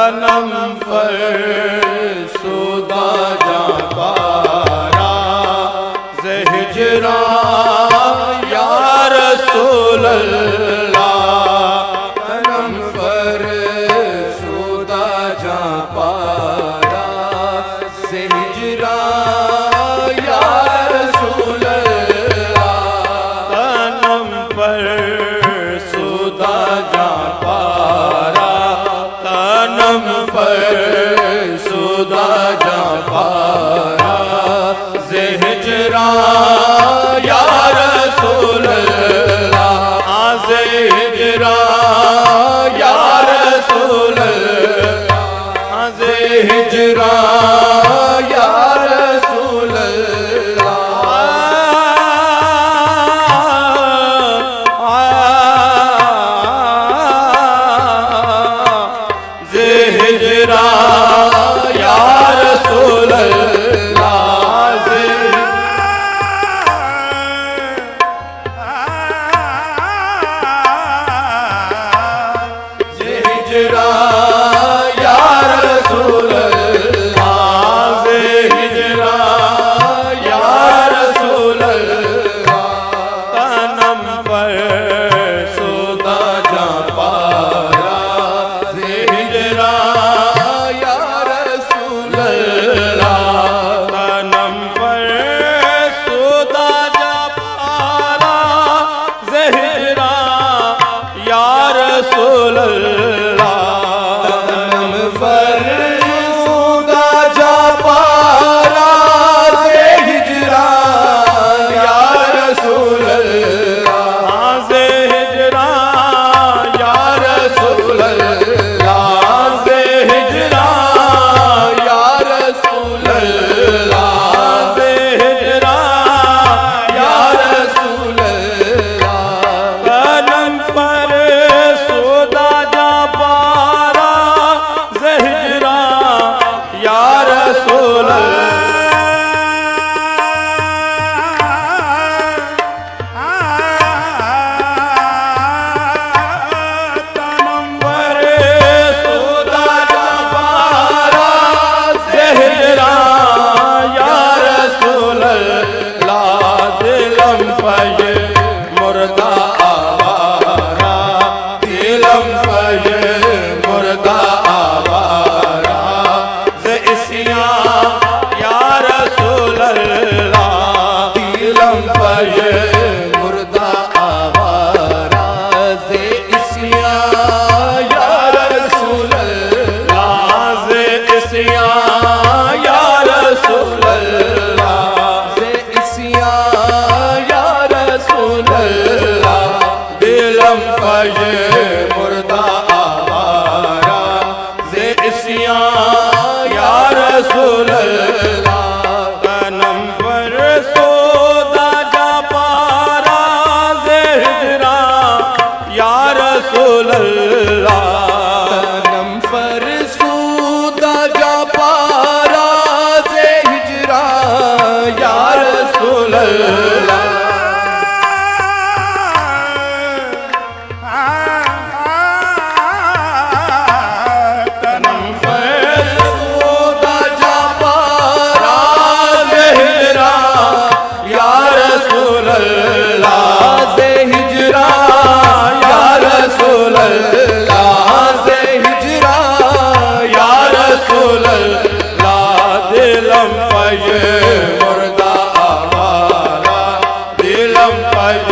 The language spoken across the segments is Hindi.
तनम फरसुदा जां पारा ज़े हिजरा या रसूल अल्लाह। तनम फरसुदा जां पारा ज़े हिजरा या रसूल अल्लाह। तनम फरसुदा जां पारा तनम फरसुदा जां पारा ज़े हिजरा या रसूल अल्लाह। ज़े हिजरा या रसूल अल्लाह। ज़े हिजरा या रसूल अल्लाह। ज़े हिजरा या रसूल अल्लाह। ज़े हिजरा या रसूल अल्लाह। ज़े हिजरा या रसूल अल्लाह। तनम फरसुदा जां पारा ज़े हिजरा या रसूल अल्लाह। तनम फरसुदा जां पारा ज़े हिजरा या रसूल अल्लाह। तनम फरसुदा जां पारा ज़े हिजरा या रसूल अल्लाह। ज़े हिजरा या रसूल अल्लाह। ज़े हिजरा या रसूल अल्लाह। ज़े हिजरा या रसूल अल्लाह। तनम फरसुदा जां पारा ज़े हिजरा या रसूल तनम फरसुदा जां पारा ज़े हिजरा या रसूल अल्लाह। दिलम पय मुर्दा आवारा दिलम पय मुर्दा आवारा ज़े इस्यां या रसूल अल्लाह। दिलम पय मुर्दा आवारा ज़े इस्यां या रसूल अल्लाह। ज़े इस्यां या रसूल अल्लाह। ज़े इस्यां या रसूल अल्लाह। दिलम पय मुर्दा आवारा ज़े इस्यां या रसूल अल्लाह। तनम फरसुदा जां पारा ज़े हिजरा या रसूल अल्लाह। तनम फरसुदा जां पारा ज़े हिजरा या रसूल अल्लाह। तनम फरसुदा जां पारा ज़े हिजरा या रसूल अल्लाह। ज़े हिजरा या रसूल अल्लाह। ज़े हिजरा या रसूल अल्लाह। दिलम पय मुर्दा आवारा दिलम पय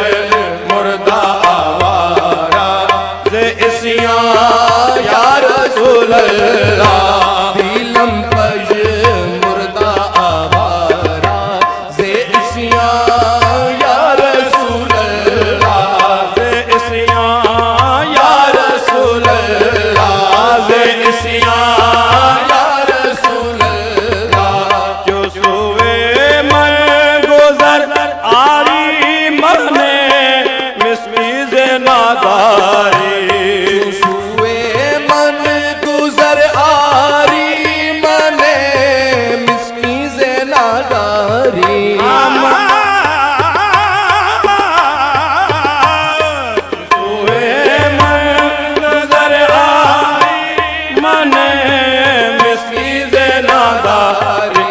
मुर्दा आवारा ज़े इस्यां या रसूल अल्लाह। दिलम पय मुर्दा आवारा ज़े इस्यां या रसूल अल्लाह। ज़े इस्यां या रसूल अल्लाह। ज़े इस्यां या रसूल अल्लाह। जो सुवे मन गुज़र आरी मने मिस्मीज़ नादारी। सुवे मन गुज़र आरी मने मिस्मीज़ नादारी। सुवे मन गुज़र आरी मने मिस्कीज़ नादारी,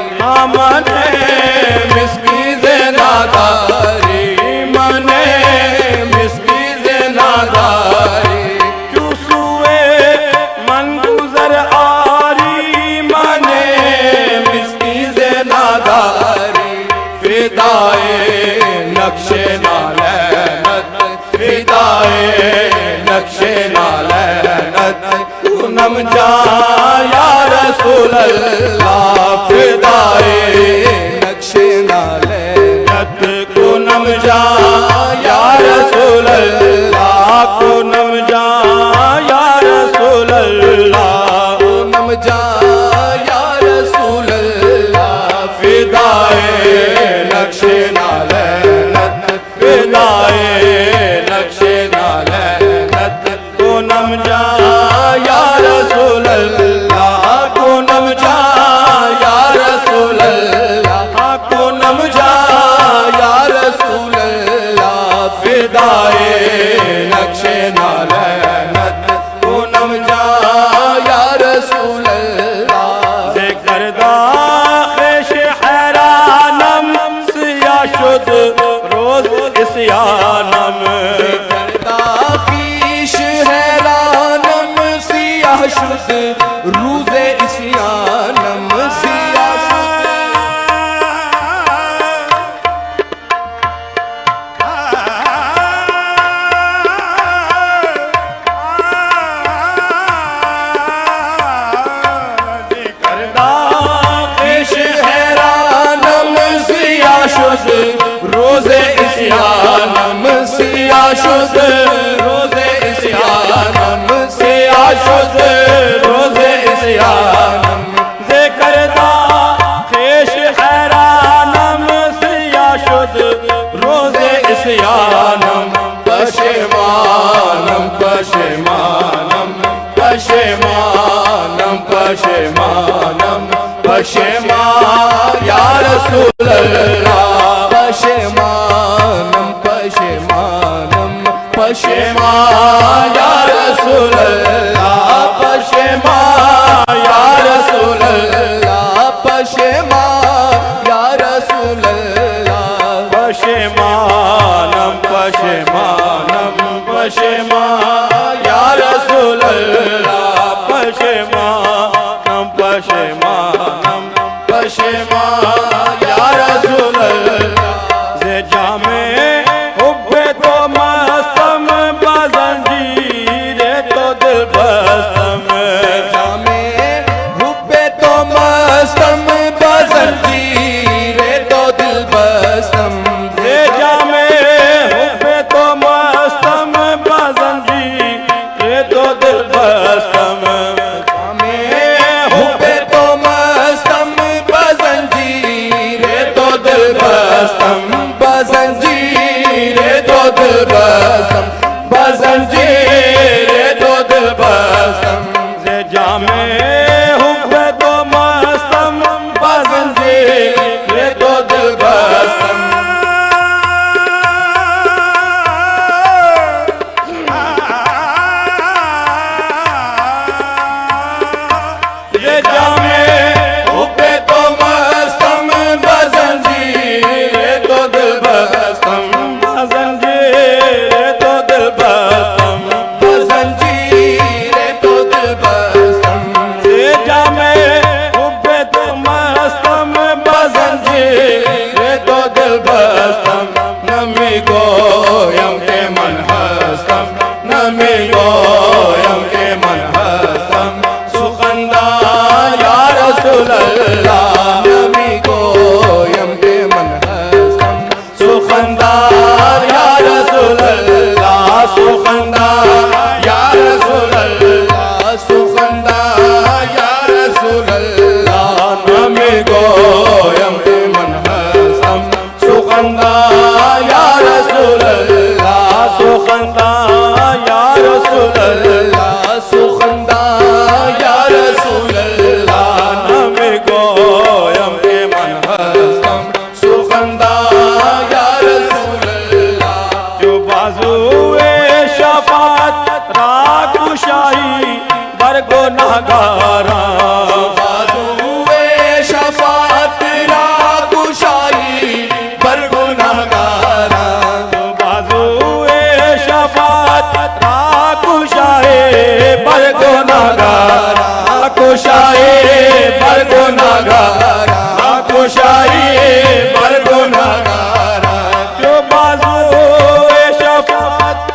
मने मिस्कीज़ नादारी, मने मिस्कीज़ नादारी, चूसुए मन गुज़र आरी, मने मिस्कीज़ नादारी, फिदाए नक्शे नालैनत, फिदाए नक्शे नालैनत, पूनम जा या रसूल अल्लाह, फिदाए नक्शे नालैनत, पूनम जा या रसूल अल्लाह, पूनम जा या रसूल अल्लाह, पूनम जा या रसूल अल्लाह, फिदाए नक्शे नालैनत, फिदाए नक्शे नालैनत, पूनम जा या रसूल अल्लाह, पूनम जा या रसूल अल्लाह, पूनम जा या रसूल अल्लाह, फिदाए नक्शे नालैनत, पूनम जा या रसूल अल्लाह, ज़िक्रदा ख़िश हैरानम सिया शुद रोज़ इस्यानम, ज़िक्रदा ख़िश हैरानम सिया शुद रोज़े इस्यानम, सिया शुद रोज़े इस्यानम, सिया शुद रोज़े इस्यानम, सिया शुद रोज़े इस्यानम, ज़िक्रदा ख़िश हैरानम सिया शुद रोज़े इस्यानम, पशेमानम पशेमानम पशेमानम पशेमानम पशेमान या रसूल अल्लाह, पशेमानम पशेमानम पशेमान या रसूल अल्लाह, पशेमान या रसूल अल्लाह, पशेमान या रसूल अल्लाह, पशेमानम पशेमानम पशेमान या रसूल अल्लाह, पशेमानम पशेमानम पशेमान या रसूल अल्लाह, ज़े जामे हुब्बे तो मस्तम बज़ंजीरे तो दिल बस्तम, जामे हुब्बे तो मस्तम बज़ंजीरे तो दिल बस्तम, ज़े जामे हुब्बे तो मस्तम बज़ंजीरे तो दिल बस्तम, जामे हुब्बे तो मस्तम बज़ंजीरे तो दिल बस्तम, बज़ंजीरे तो दिल बस्तम, बज़ंजीरे तो दिल बस्तम, ज़े जामे हुब्बे तो मस्तम बज़ंजीरे तो दिल बस्तम, ज़े जामे हुब्बे तो मस्तम बज़ंजीरे तो दिल बस्तम, बज़ंजीरे तो दिल बस्तम, बज़ंजीरे तो दिल बस्तम, ज़े जामे हुब्बे तो मस्तम बज़ंजीरे तो दिल बस्तम, नमी गोयम के मन हस्तम, नमी गोयम के मन हस्तम, सुखंदा या बर गुनाहगारा कुशाई बर गुनाहगारा जो बाजू शफात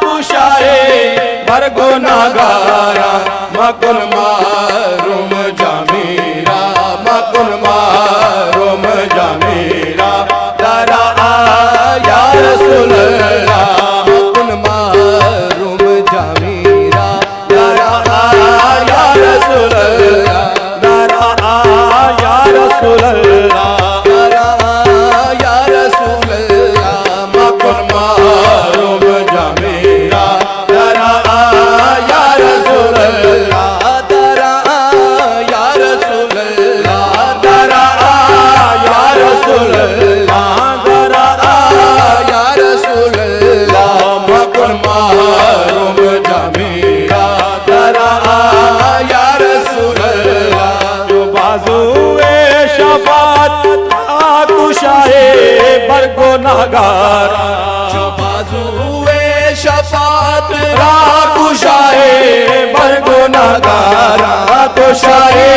कुशाई बर गुनाहगारा मकुन मारूम जामीरा मकुन मारूम जामीरा दरा या रसूल अल्लाह मकुन मारूम जामीरा दरा या रसूल अल्लाह दरा या रसूल अल्लाह दरा या रसूल अल्लाह मकुन मारूम जामीरा दरा या रसूल अल्लाह दरा या रसूल अल्लाह दरा या रसूल अल्लाह दरा या रसूल अल्लाह मकुन मारूम जामीरा दरा या रसूल अल्लाह जो बाजुए शफात कुशाए बर गुनाहगारा जो बाजुए शफात कुशाए बर गुनाहगारा कुशाए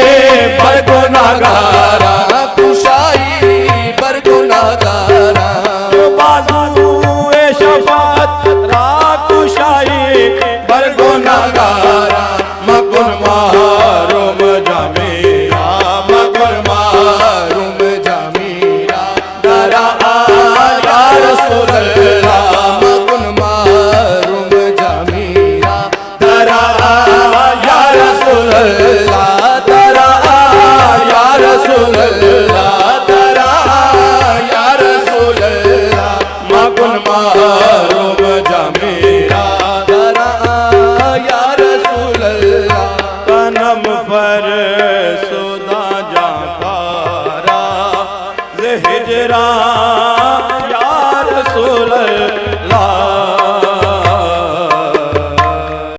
बर गुनाहगारा कुशाई बर गुनाहगारा जो बाजुए शफात कुशाई बर गुनाहगारा मकुन मारूम जामीरा मकुन मारूम जामीरा दरा या रसूल अल्लाह मकुन मारूम जामीरा दरा या रसूल अल्लाह दरा या रसूल अल्लाह दरा या रसूल अल्लाह मकुन मारूम जामीरा दरा या रसूल अल्लाह कनम पर सुदा जाकारा हिजरा